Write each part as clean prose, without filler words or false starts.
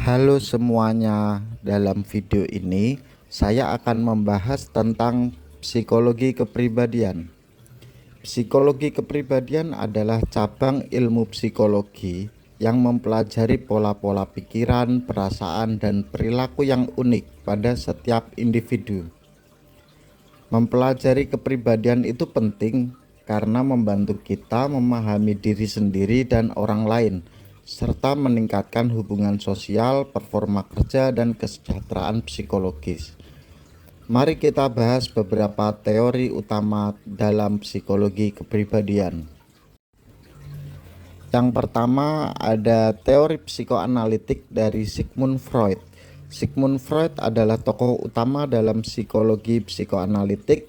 Halo semuanya, dalam video ini saya akan membahas tentang psikologi kepribadian. Psikologi kepribadian adalah cabang ilmu psikologi yang mempelajari pola-pola pikiran, perasaan, dan perilaku yang unik pada setiap individu. Mempelajari kepribadian itu penting karena membantu kita memahami diri sendiri dan orang lain, serta meningkatkan hubungan sosial, performa kerja, dan kesejahteraan psikologis. Mari kita bahas beberapa teori utama dalam psikologi kepribadian. Yang pertama ada teori psikoanalitik dari Sigmund Freud. Sigmund Freud adalah tokoh utama dalam psikologi psikoanalitik.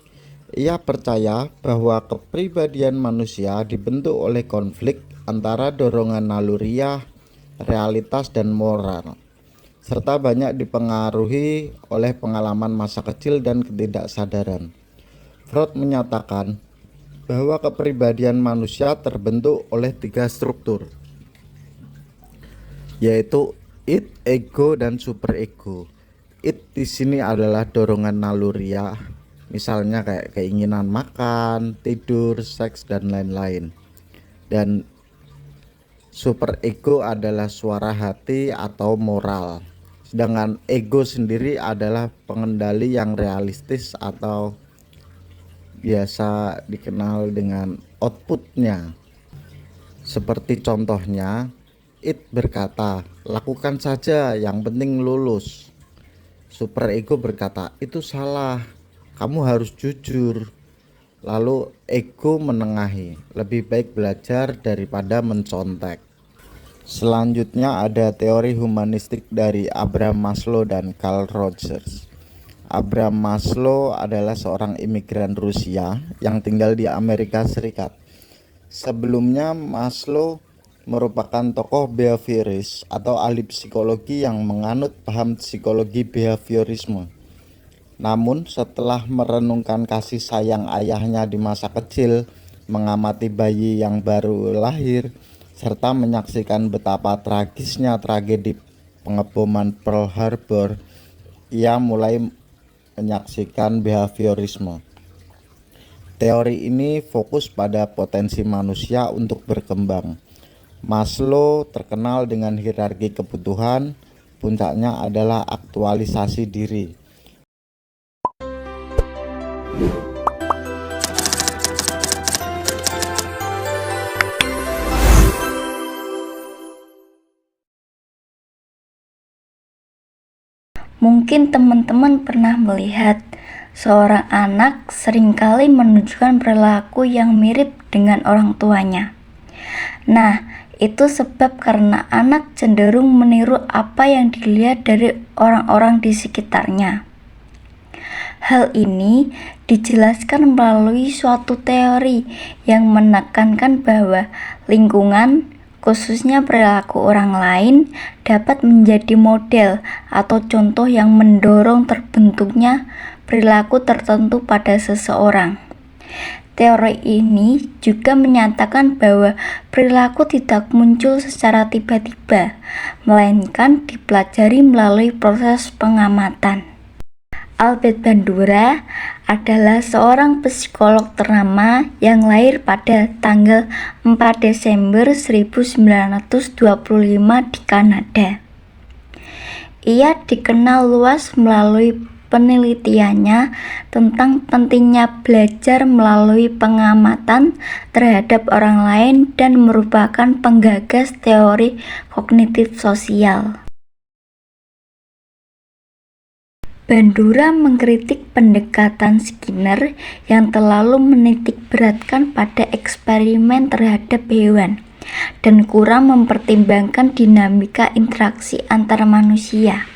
Ia percaya bahwa kepribadian manusia dibentuk oleh konflik antara dorongan naluriah, realitas, dan moral, serta banyak dipengaruhi oleh pengalaman masa kecil dan ketidaksadaran. Freud menyatakan bahwa kepribadian manusia terbentuk oleh 3 struktur, yaitu id, ego, dan superego. Id di sini adalah dorongan naluriah, misalnya kayak keinginan makan, tidur, seks, dan lain-lain. Dan superego adalah suara hati atau moral. Sedangkan ego sendiri adalah pengendali yang realistis atau biasa dikenal dengan outputnya. Seperti contohnya, id berkata, lakukan saja, yang penting lulus. Superego berkata, itu salah, kamu harus jujur. Lalu ego menengahi, lebih baik belajar daripada mencontek. Selanjutnya ada teori humanistik dari Abraham Maslow dan Carl Rogers. Abraham Maslow adalah seorang imigran Rusia yang tinggal di Amerika Serikat. Sebelumnya Maslow merupakan tokoh behavioris atau ahli psikologi yang menganut paham psikologi behaviorisme. Namun setelah merenungkan kasih sayang ayahnya di masa kecil, mengamati bayi yang baru lahir, serta menyaksikan betapa tragisnya tragedi pengeboman Pearl Harbor, ia mulai menyaksikan behaviorisme. Teori ini fokus pada potensi manusia untuk berkembang. Maslow terkenal dengan hierarki kebutuhan, puncaknya adalah aktualisasi diri. Mungkin teman-teman pernah melihat seorang anak seringkali menunjukkan perilaku yang mirip dengan orang tuanya. Nah, itu sebab karena anak cenderung meniru apa yang dilihat dari orang-orang di sekitarnya. Hal ini dijelaskan melalui suatu teori yang menekankan bahwa lingkungan, khususnya perilaku orang lain, dapat menjadi model atau contoh yang mendorong terbentuknya perilaku tertentu pada seseorang. Teori ini juga menyatakan bahwa perilaku tidak muncul secara tiba-tiba, melainkan dipelajari melalui proses pengamatan. Albert Bandura adalah seorang psikolog ternama yang lahir pada tanggal 4 Desember 1925 di Kanada. Ia dikenal luas melalui penelitiannya tentang pentingnya belajar melalui pengamatan terhadap orang lain dan merupakan penggagas teori kognitif sosial. Bandura mengkritik pendekatan Skinner yang terlalu menitik beratkan pada eksperimen terhadap hewan dan kurang mempertimbangkan dinamika interaksi antar manusia.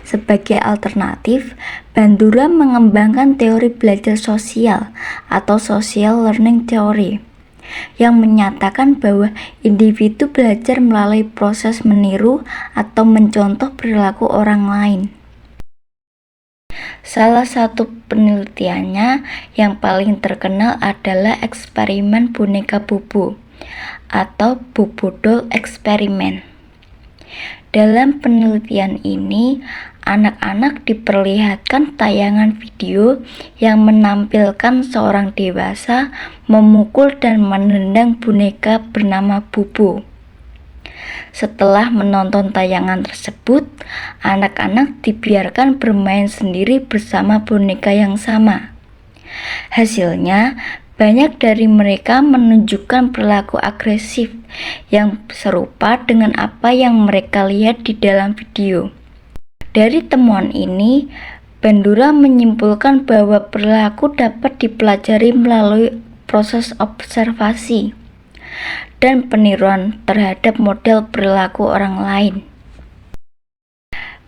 Sebagai alternatif, Bandura mengembangkan teori belajar sosial atau social learning theory yang menyatakan bahwa individu belajar melalui proses meniru atau mencontoh perilaku orang lain. Salah satu penelitiannya yang paling terkenal adalah eksperimen boneka Bobo atau Bobo Doll eksperimen. Dalam penelitian ini, anak-anak diperlihatkan tayangan video yang menampilkan seorang dewasa memukul dan menendang boneka bernama Bobo. Setelah menonton tayangan tersebut, anak-anak dibiarkan bermain sendiri bersama boneka yang sama. Hasilnya, banyak dari mereka menunjukkan perilaku agresif yang serupa dengan apa yang mereka lihat di dalam video. Dari temuan ini, Bandura menyimpulkan bahwa perilaku dapat dipelajari melalui proses observasi dan peniruan terhadap model perilaku orang lain.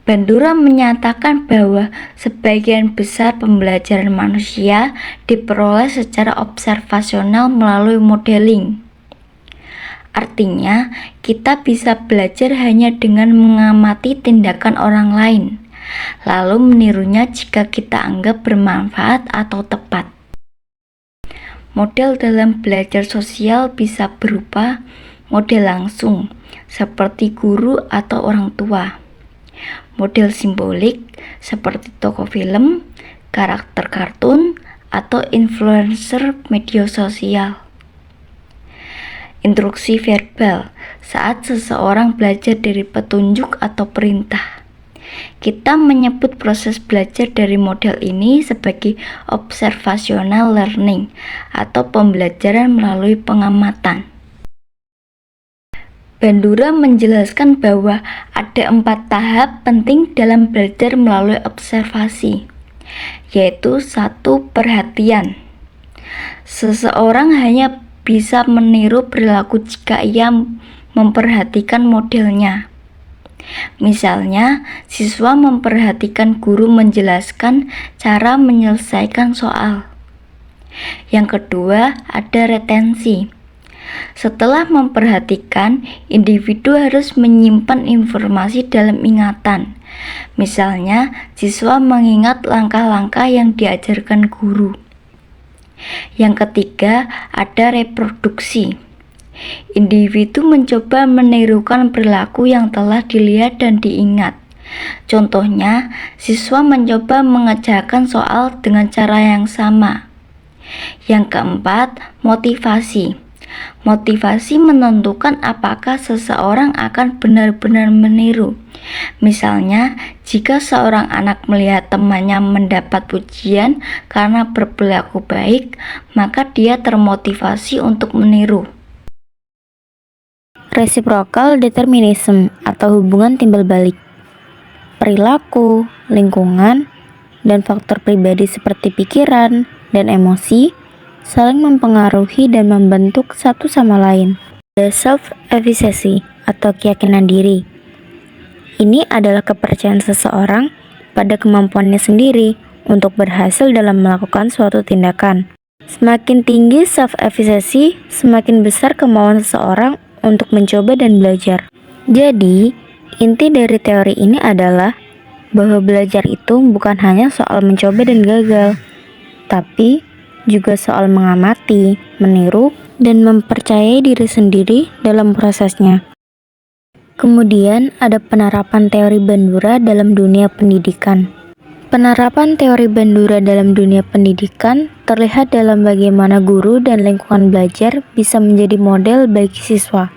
Bandura menyatakan bahwa sebagian besar pembelajaran manusia diperoleh secara observasional melalui modeling. Artinya, kita bisa belajar hanya dengan mengamati tindakan orang lain, lalu menirunya jika kita anggap bermanfaat atau tepat. Model dalam belajar sosial bisa berupa model langsung, seperti guru atau orang tua. Model simbolik seperti tokoh film, karakter kartun, atau influencer media sosial. Instruksi verbal saat seseorang belajar dari petunjuk atau perintah. Kita menyebut proses belajar dari model ini sebagai observational learning atau pembelajaran melalui pengamatan. Bandura menjelaskan bahwa ada 4 tahap penting dalam belajar melalui observasi, yaitu 1. Perhatian. Seseorang hanya bisa meniru perilaku jika ia memperhatikan modelnya. Misalnya, siswa memperhatikan guru menjelaskan cara menyelesaikan soal. Yang kedua, ada retensi. Setelah memperhatikan, individu harus menyimpan informasi dalam ingatan. Misalnya, siswa mengingat langkah-langkah yang diajarkan guru. Yang ketiga, ada reproduksi. Individu mencoba menirukan perilaku yang telah dilihat dan diingat. Contohnya, siswa mencoba mengerjakan soal dengan cara yang sama. Yang keempat, motivasi. Motivasi menentukan apakah seseorang akan benar-benar meniru. Misalnya, jika seorang anak melihat temannya mendapat pujian karena berperilaku baik, maka dia termotivasi untuk meniru. Reciprocal determinism atau hubungan timbal balik. Perilaku, lingkungan, dan faktor pribadi seperti pikiran dan emosi saling mempengaruhi dan membentuk satu sama lain. The self-efficacy atau keyakinan diri. Ini adalah kepercayaan seseorang pada kemampuannya sendiri untuk berhasil dalam melakukan suatu tindakan. Semakin tinggi self-efficacy, semakin besar kemauan seseorang untuk mencoba dan belajar. Jadi, inti dari teori ini adalah bahwa belajar itu bukan hanya soal mencoba dan gagal, tapi juga soal mengamati, meniru, dan mempercayai diri sendiri dalam prosesnya. Kemudian ada penerapan teori Bandura dalam dunia pendidikan. Penerapan teori Bandura dalam dunia pendidikan terlihat dalam bagaimana guru dan lingkungan belajar bisa menjadi model bagi siswa.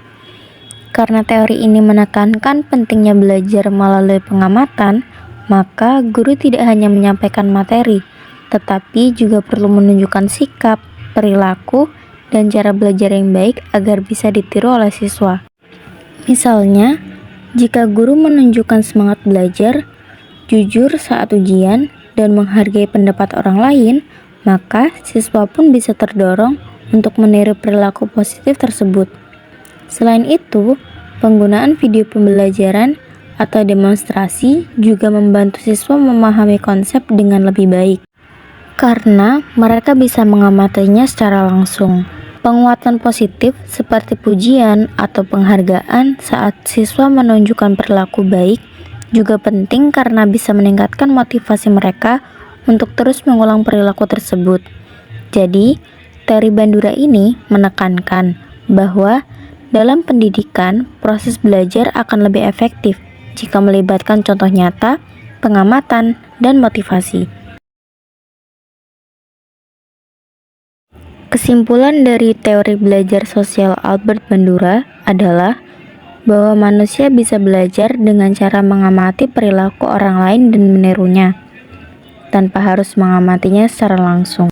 Karena teori ini menekankan pentingnya belajar melalui pengamatan, maka guru tidak hanya menyampaikan materi, tetapi juga perlu menunjukkan sikap, perilaku, dan cara belajar yang baik agar bisa ditiru oleh siswa. Misalnya, jika guru menunjukkan semangat belajar, jujur saat ujian, dan menghargai pendapat orang lain, maka siswa pun bisa terdorong untuk meniru perilaku positif tersebut. Selain itu, penggunaan video pembelajaran atau demonstrasi juga membantu siswa memahami konsep dengan lebih baik, karena mereka bisa mengamatinya secara langsung. Penguatan positif seperti pujian atau penghargaan saat siswa menunjukkan perilaku baik juga penting karena bisa meningkatkan motivasi mereka untuk terus mengulang perilaku tersebut. Jadi, teori Bandura ini menekankan bahwa Dalam pendidikan, proses belajar akan lebih efektif jika melibatkan contoh nyata, pengamatan, dan motivasi. Kesimpulan dari teori belajar sosial Albert Bandura adalah bahwa manusia bisa belajar dengan cara mengamati perilaku orang lain dan menirunya, tanpa harus mengamatinya secara langsung.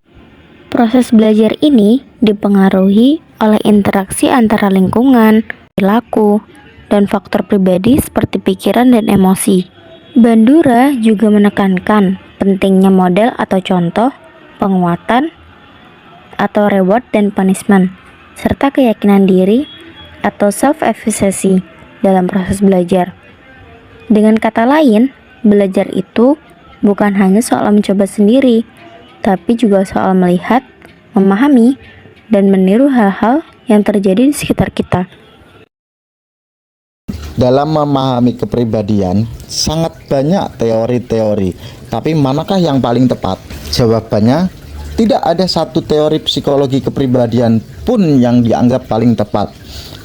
Proses belajar ini dipengaruhi oleh interaksi antara lingkungan, perilaku, dan faktor pribadi seperti pikiran dan emosi. Bandura juga menekankan pentingnya model atau contoh, penguatan, atau reward dan punishment, serta keyakinan diri atau self-efficacy dalam proses belajar. Dengan kata lain, belajar itu bukan hanya soal mencoba sendiri, tapi juga soal melihat, memahami, dan meniru hal-hal yang terjadi di sekitar kita. Dalam memahami kepribadian, sangat banyak teori-teori, tapi manakah yang paling tepat? Jawabannya, tidak ada satu teori psikologi kepribadian pun yang dianggap paling tepat,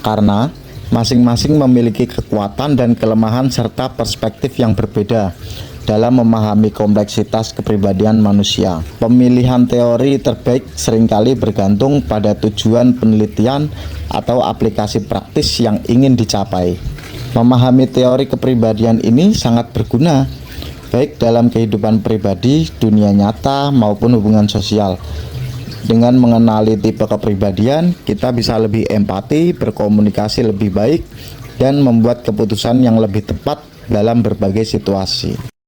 karena masing-masing memiliki kekuatan dan kelemahan serta perspektif yang berbeda dalam memahami kompleksitas kepribadian manusia. Pemilihan teori terbaik seringkali bergantung pada tujuan penelitian atau aplikasi praktis yang ingin dicapai. Memahami teori kepribadian ini sangat berguna, baik dalam kehidupan pribadi, dunia nyata, maupun hubungan sosial. Dengan mengenali tipe kepribadian, kita bisa lebih empati, berkomunikasi lebih baik, dan membuat keputusan yang lebih tepat dalam berbagai situasi.